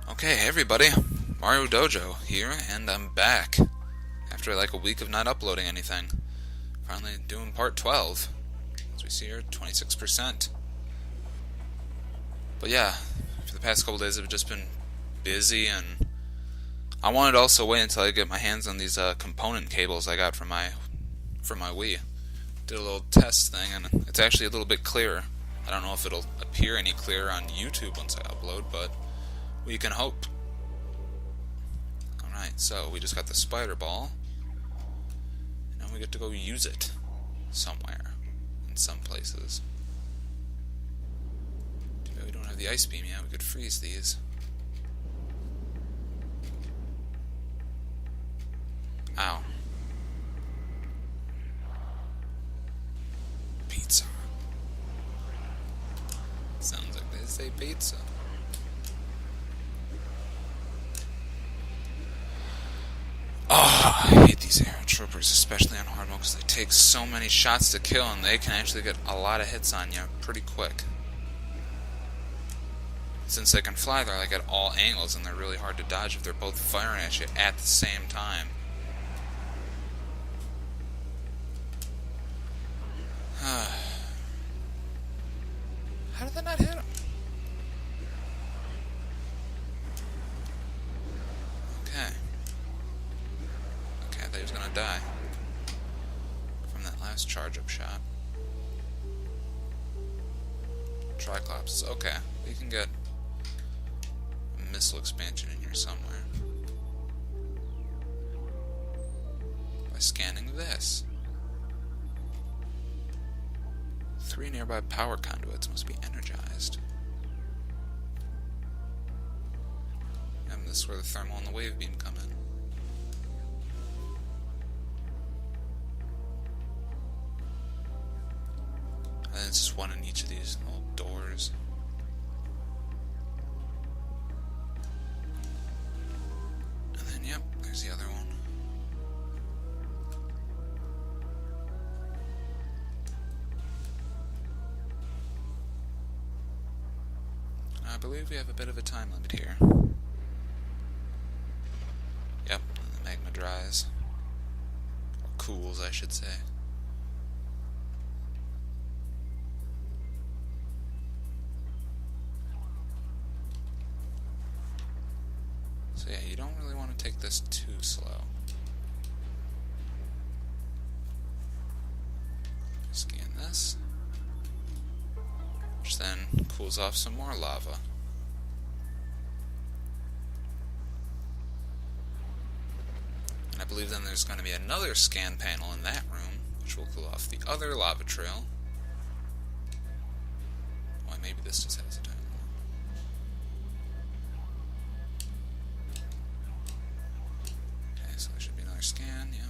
Okay, hey everybody, MarioDOJO here, and I'm back after like a week of not uploading anything. Finally doing part 12, as we see here, 26%. But yeah, for the past couple days I've just been busy, and I wanted to also wait until I get my hands on these component cables I got from my Wii. Did a little test thing, and it's actually a little bit clearer. I don't know if it'll appear any clearer on YouTube once I upload, but we can hope. Alright, so we just got the spider ball. And now we get to go use it somewhere. In some places. Too bad we don't have the ice beam yet. We could freeze these. Ow. Pizza. Sounds like they say pizza. Oh, I hate these arrow troopers, especially on hard mode, because they take so many shots to kill, and they can actually get a lot of hits on you pretty quick. Since they can fly, they're like at all angles, and they're really hard to dodge if they're both firing at you at the same time. How did that not hit him? Okay. I thought he was gonna die from that last charge-up shot. Triclops. Okay, we can get a missile expansion in here somewhere by scanning this. 3 nearby power conduits must be energized. And this is where the thermal and the wave beam come in. And it's just one in each of these little doors. And then, yep, there's the other one. I believe we have a bit of a time limit here. Yep, and the magma dries. Or cools, I should say. So yeah, you don't really want to take this too slow. Scan this. Which then cools off some more lava. And I believe then there's going to be another scan panel in that room, which will cool off the other lava trail. Why, maybe this just has a time. Okay, so there should be another scan, yeah.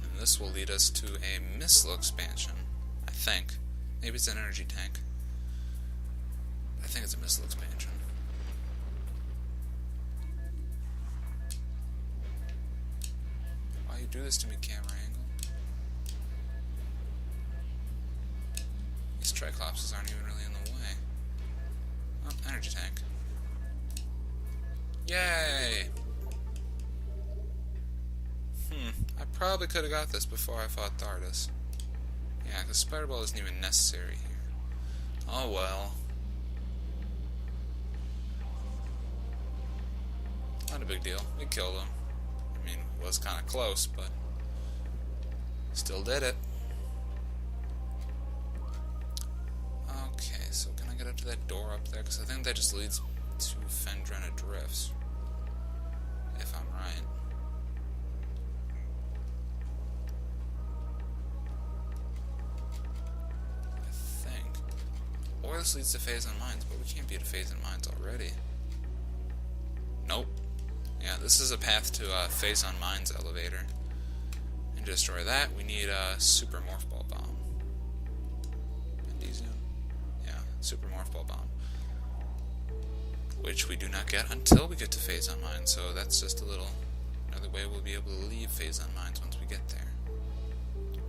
And this will lead us to a missile expansion, I think. Maybe it's an energy tank. I think it's a missile expansion. Why you do this to me, camera angle? These triclopses aren't even really in the way. Oh, energy tank. Yay! I probably could have got this before I fought Thardus. Yeah, because Spider Ball isn't even necessary here. Oh well. Not a big deal. We killed him. I mean, it was kind of close, but still did it. Okay, so can I get up to that door up there? Because I think that just leads to Fendrena Drifts. If I'm right. I think. Or this leads to Phase on Mines, but we can't be at Phase on Mines already. Nope. Yeah, this is a path to Phase on Mines elevator. And to destroy that, we need a Super Morph Ball Bomb. Yeah, Super Morph Ball Bomb. Which we do not get until we get to Phase on Mines, so that's just another way we'll be able to leave Phase on Mines once we get there.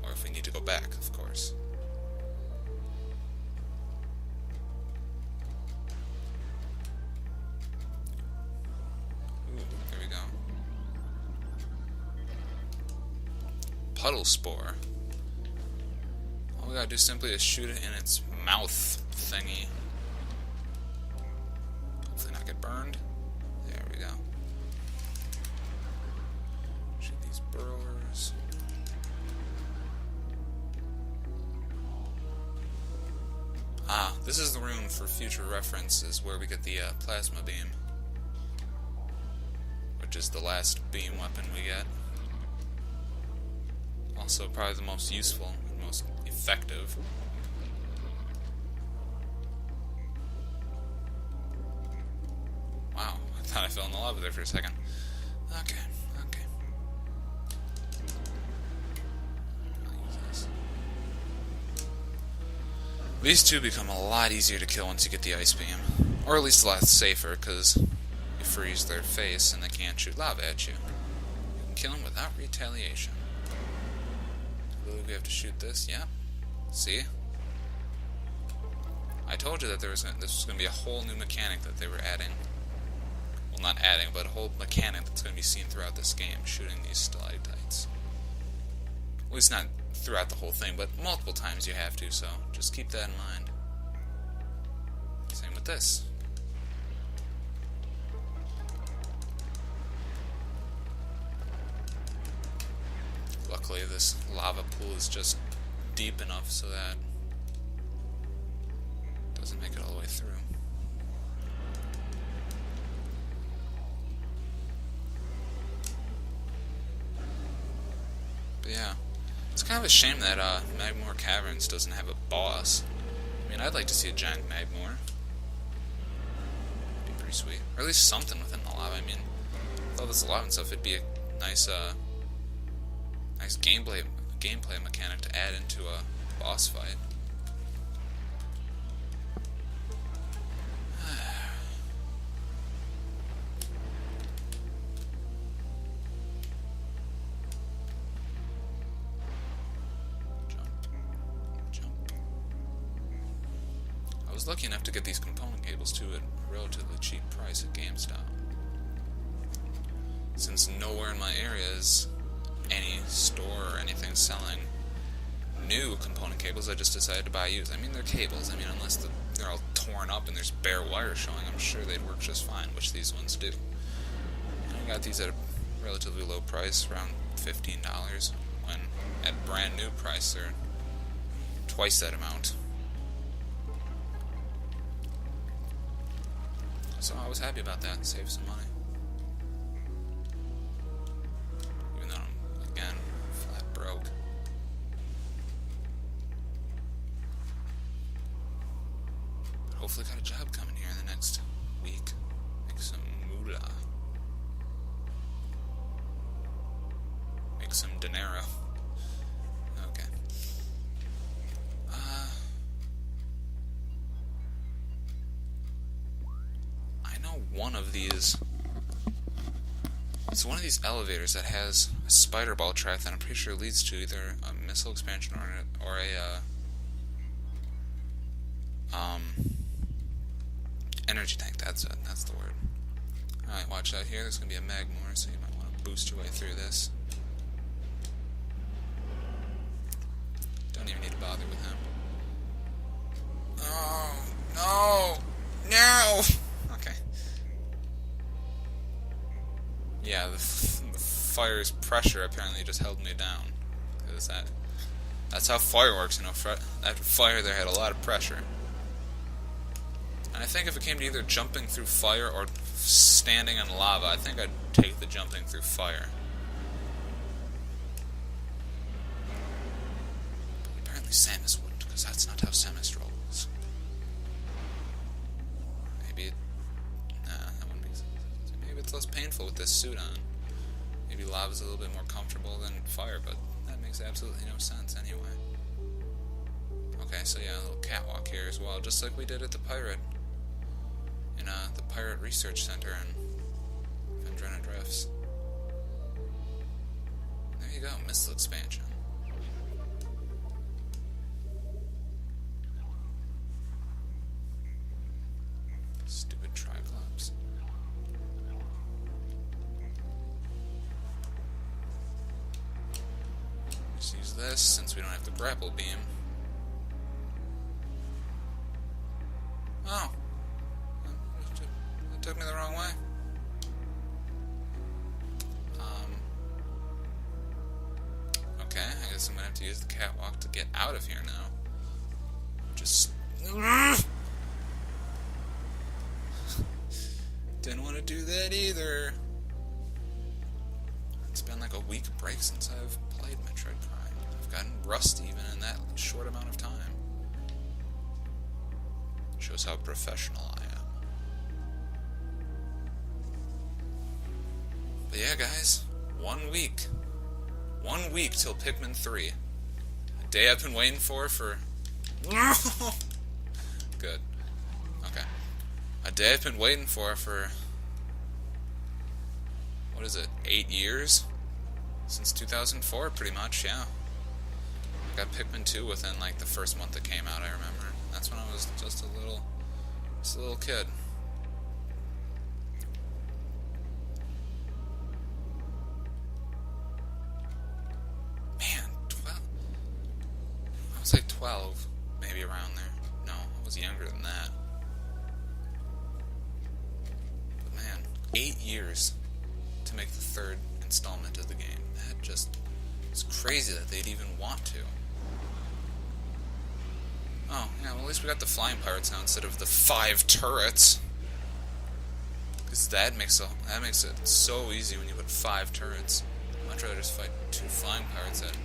Or if we need to go back, of course. There we go. Puddle Spore. All we gotta do simply is shoot it in its mouth thingy. Hopefully not get burned. There we go. Shoot these burrowers. Ah, this is the room for future references where we get the plasma beam, which is the last beam weapon we get. Also probably the most useful and most effective. Wow, I thought I fell in the lava there for a second. Okay. These two become a lot easier to kill once you get the ice beam. Or at least a lot safer, because you freeze their face and they can't shoot lava at you. You can kill them without retaliation. I believe we have to shoot this, yeah. See? I told you that this was going to be a whole new mechanic that they were adding. Well, not adding, but a whole mechanic that's going to be seen throughout this game, shooting these stalactites. At least not throughout the whole thing, but multiple times you have to, so just keep that in mind. Same with this. Luckily, this lava pool is just deep enough so that it doesn't make it all the way through. But yeah, it's kind of a shame that Magmore Caverns doesn't have a boss. I mean, I'd like to see a giant Magmore. It'd be pretty sweet. Or at least something within the lava. I mean, with all this lava and stuff, it'd be a nice gameplay mechanic to add into a boss fight. Jump. I was lucky enough to get these component cables too at a relatively cheap price at GameStop. Since nowhere in my area is any store or anything selling new component cables, I just decided to buy used. I mean, they're cables. I mean, unless they're all torn up and there's bare wire showing, I'm sure they'd work just fine, which these ones do. And I got these at a relatively low price, around $15, when at brand new price they're twice that amount. So I was happy about that, saved some money. Hopefully got a job coming here in the next week. Make some moolah. Make some dinero. Okay. I know one of these. It's one of these elevators that has a spider ball track that I'm pretty sure leads to either a missile expansion or a energy tank. That's it. That's the word. Alright, watch out here. There's going to be a Magmore, so you might want to boost your way through this. Don't even need to bother with him. Oh, no! No! Okay. Yeah, the fire's pressure apparently just held me down. Because that's how fire works, you know. That fire there had a lot of pressure. And I think if it came to either jumping through fire or standing in lava, I think I'd take the jumping through fire. But apparently Samus wouldn't, because that's not how Samus rolls. Maybe that wouldn't make sense. Maybe it's less painful with this suit on. Maybe lava's a little bit more comfortable than fire, but that makes absolutely no sense anyway. Okay, so yeah, a little catwalk here as well, just like we did at the Pirate. In the Pirate Research Center in Vendrena Drifts. There you go, missile expansion. Stupid Triclops. this since we don't have the grapple beam. Oh. It took me the wrong way. Okay, I guess I'm gonna have to use the catwalk to get out of here now. Just... Didn't want to do that either. It's been like a week break since I've played Metroid Prime. I've gotten rusty even in that short amount of time. Shows how professional I am. But yeah, guys, 1 week. 1 week till Pikmin 3. A day I've been waiting for... Good. Okay. A day I've been waiting for... What is it? 8 years? Since 2004, pretty much, yeah. I got Pikmin 2 within, like, the first month it came out, I remember. That's when I was just a little kid. Man, 12? I was like 12, maybe around there. No, I was younger than that. But man, 8 years to make the third installment of the game. That just... it's crazy that they'd even want to. Oh, yeah, well at least we got the flying pirates now instead of the 5 turrets. Because that makes it so easy when you put 5 turrets. I'd rather just fight 2 flying pirates that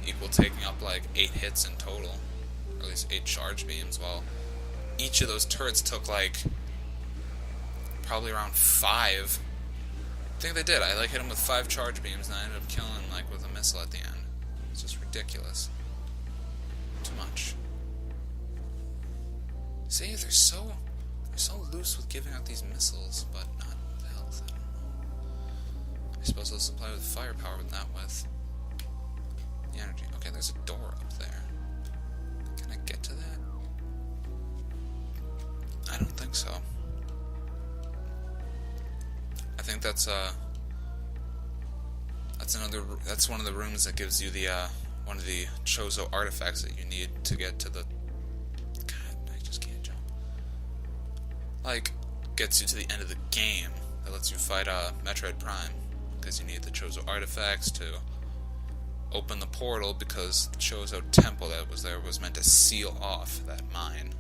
equal taking up like 8 hits in total. Or at least 8 charge beams, while each of those turrets took like probably around 5. I think they did. I like hit him with 5 charge beams and I ended up killing him like with a missile at the end. It's just ridiculous. Too much. See, they're so loose with giving out these missiles, but not with health. I don't know. I suppose they'll supply with firepower, but not with the energy. Okay, there's a door up there. Can I get to that? I don't think so. I think that's one of the rooms that gives you the one of the Chozo artifacts that you need to get to the... God, I just can't jump. Like, gets you to the end of the game that lets you fight Metroid Prime, because you need the Chozo artifacts to open the portal, because the Chozo temple that was there was meant to seal off that mine,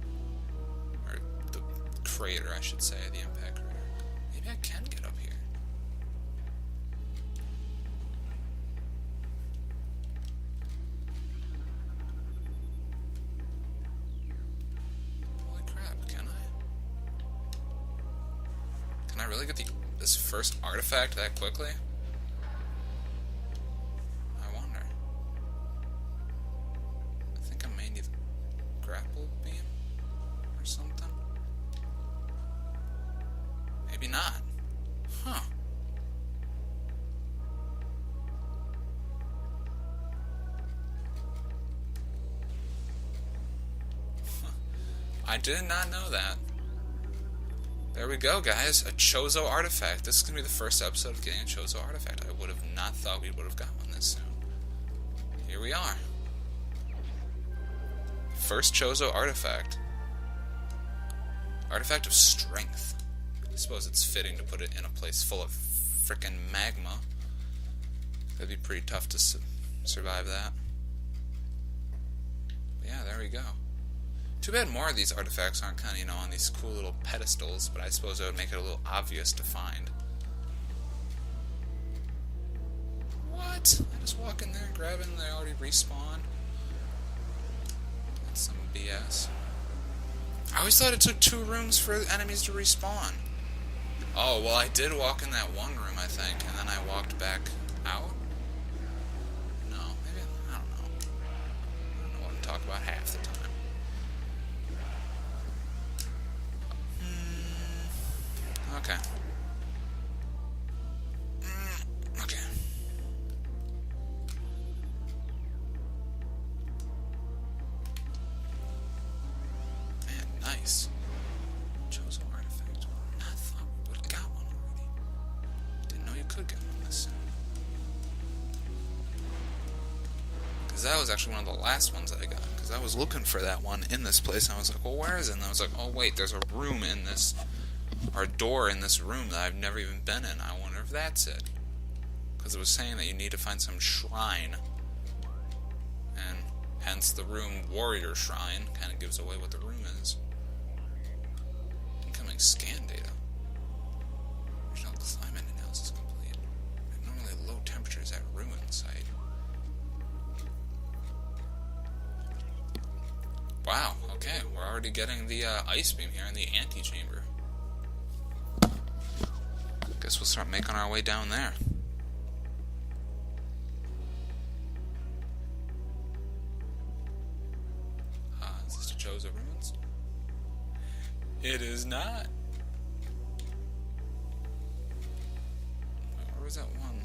or the crater, I should say, the impact crater. Maybe I can get up here. Holy crap, can I? Can I really get this first artifact that quickly? I wonder. I think I may need a grapple beam or something. Maybe not. Huh. I did not know that. There we go, guys. A Chozo artifact. This is going to be the first episode of getting a Chozo artifact. I would have not thought we would have got one this soon. Here we are. First Chozo artifact. Artifact of Strength. I suppose it's fitting to put it in a place full of frickin' magma. That'd be pretty tough to survive that. But yeah, there we go. Too bad more of these artifacts aren't kind of, on these cool little pedestals, but I suppose that would make it a little obvious to find. What? I just walk in there and grab it and they already respawn? That's some BS. I always thought it took 2 rooms for enemies to respawn. Oh, well, I did walk in that one room, I think, and then I walked back out? No, maybe, I don't know. I don't know what to talk about half the time. Okay. Okay. Man, nice. Chozo artifact. I thought we would have got one already. Didn't know you could get one this soon. Because that was actually one of the last ones that I got. Because I was looking for that one in this place, and I was like, well, where is it? And I was like, oh, wait, there's a room in this, or a door in this room that I've never even been in. I wonder if that's it. Because it was saying that you need to find some shrine. And hence the room Warrior Shrine kind of gives away what the room is. Incoming scan data. Regional climate analysis complete. Abnormally low temperatures at ruin site. Wow, okay, we're already getting the ice beam here in the antechamber. Guess we'll start making our way down there. Is this the Chozo ruins? It is not. Where was that one?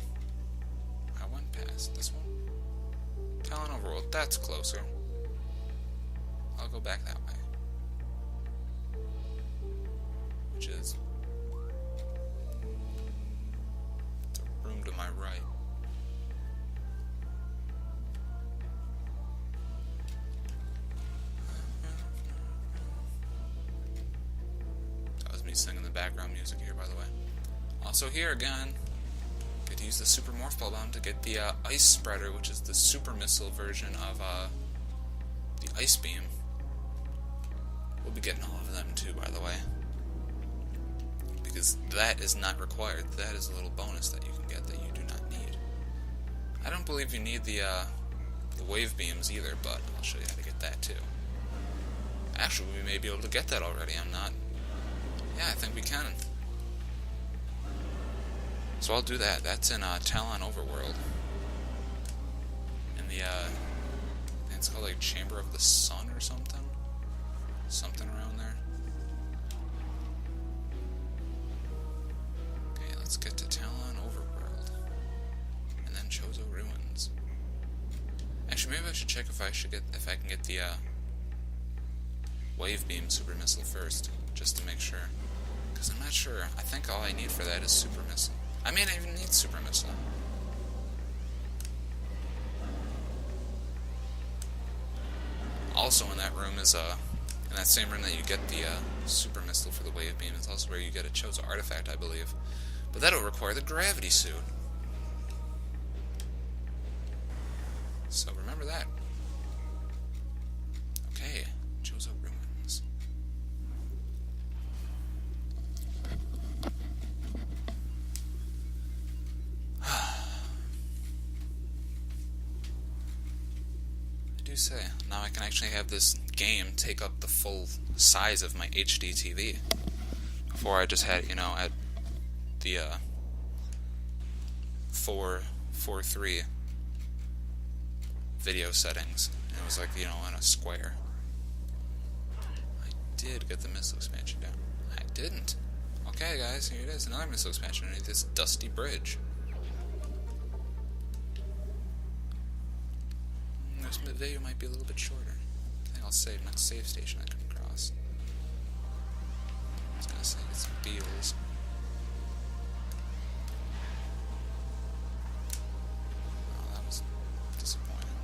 I went past this one. Talon Overworld, that's closer. I'll go back that way. Which is the room to my right. That was me singing the background music here, by the way. Also here again, could use the Super Morph Ball Bomb to get the Ice Spreader, which is the Super Missile version of the Ice Beam. We'll be getting all of them too, by the way. Because that is not required. That is a little bonus that you can get that you do not need. I don't believe you need the wave beams either, but I'll show you how to get that too. Actually, we may be able to get that already. I'm not... Yeah, I think we can. So I'll do that. That's in Talon Overworld. In the, I think it's called like Chamber of the Sun or something. Something around there. Okay, let's get to Talon Overworld. And then Chozo Ruins. Actually, maybe I should check if I can get the Wave Beam Super Missile first, just to make sure. Because I'm not sure. I think all I need for that is Super Missile. I may not even need Super Missile. Also in that room is in that same room that you get the Super Missile for the Wave Beam, it's also where you get a Chozo artifact, I believe. But that'll require the gravity suit. So remember that. Okay, Chozo Ruins. Say, now I can actually have this game take up the full size of my HD TV. Before I just had, you know, at the 4:3 video settings, and it was like, you know, on a square. I did get the missile expansion down. I didn't. Okay, guys, here it is, another missile expansion underneath this dusty bridge. The video might be a little bit shorter. I think I'll save next save station I come across. I was gonna say get some beetles. Oh, that was disappointing.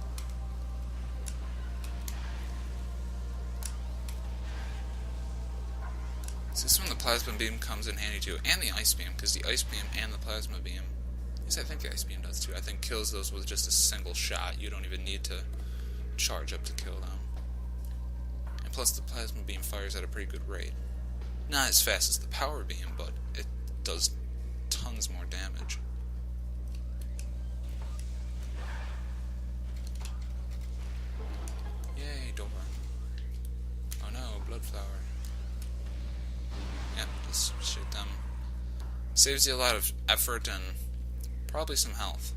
So this is when the plasma beam comes in handy too, and the ice beam, because the ice beam and the plasma beam, yes, I think the ice beam does too. I think kills those with just a single shot. You don't even need to charge up to kill them. And plus the plasma beam fires at a pretty good rate. Not as fast as the power beam, but it does tons more damage. Yay, door. Oh no, blood flower. Yep, just shoot them. Saves you a lot of effort and probably some health.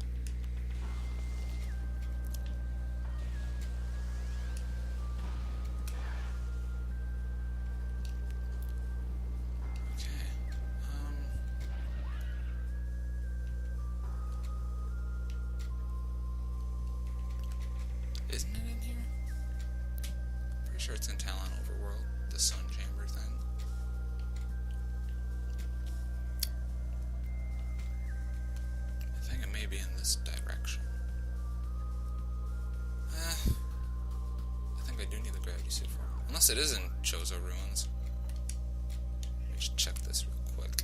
Isn't it in here? Pretty sure it's in Talon Overworld, the sun chamber thing. I think it may be in this direction. already saved for. Unless it is in Chozo Ruins. Let me just check this real quick.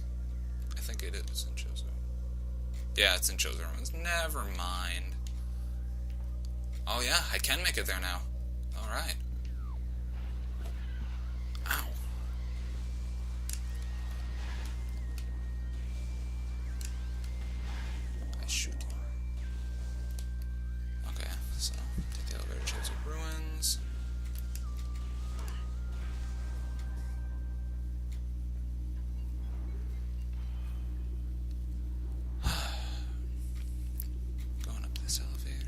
I think it is in Chozo. Yeah, it's in Chozo Ruins. Never mind. Oh yeah, I can make it there now. Alright. Ow. I shoot you. Okay, so take the elevator, Chozo Ruins. Going up this elevator.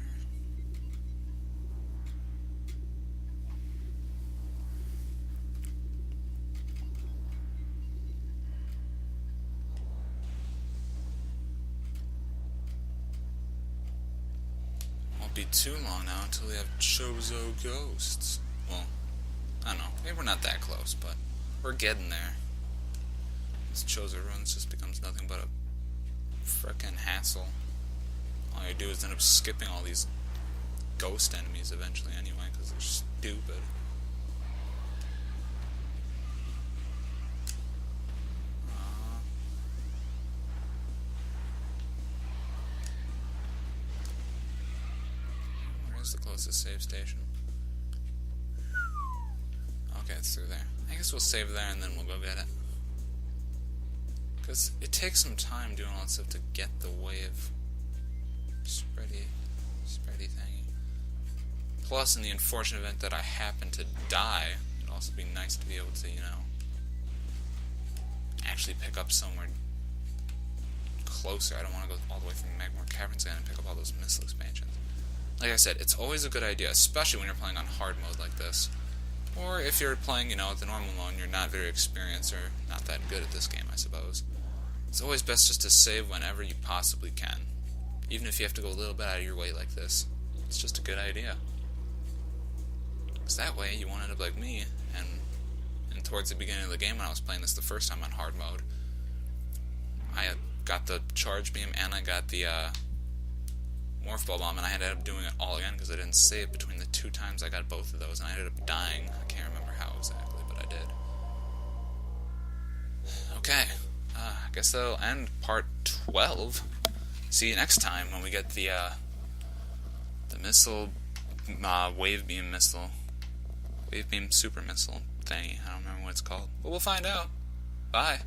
Won't be too long now until we have Chozo ghosts. Well, I don't know. Maybe we're not that close, but we're getting there. This Chozo Ruins just becomes nothing but a frickin' hassle. All you do is end up skipping all these ghost enemies eventually anyway, because they're stupid. Where's the closest save station? Okay, it's through there. I guess we'll save there and then we'll go get it. Because it takes some time doing all that stuff to get the wave spready thingy. Plus, in the unfortunate event that I happen to die, it'd also be nice to be able to, you know, actually pick up somewhere closer. I don't want to go all the way from Magmore Caverns again and pick up all those missile expansions. Like I said, it's always a good idea, especially when you're playing on hard mode like this. Or if you're playing, you know, the normal mode and you're not very experienced or not that good at this game, I suppose. It's always best just to save whenever you possibly can. Even if you have to go a little bit out of your way like this. It's just a good idea. Because that way you won't end up like me, and towards the beginning of the game when I was playing this the first time on hard mode, I got the charge beam and I got the morph ball bomb, and I ended up doing it all again because I didn't save between the 2 times I got both of those, and I ended up dying. I can't remember how exactly, but I did. Okay, I guess that'll end part 12. See you next time when we get the missile, wave beam super missile thingy. I don't remember what it's called, but we'll find out. Bye.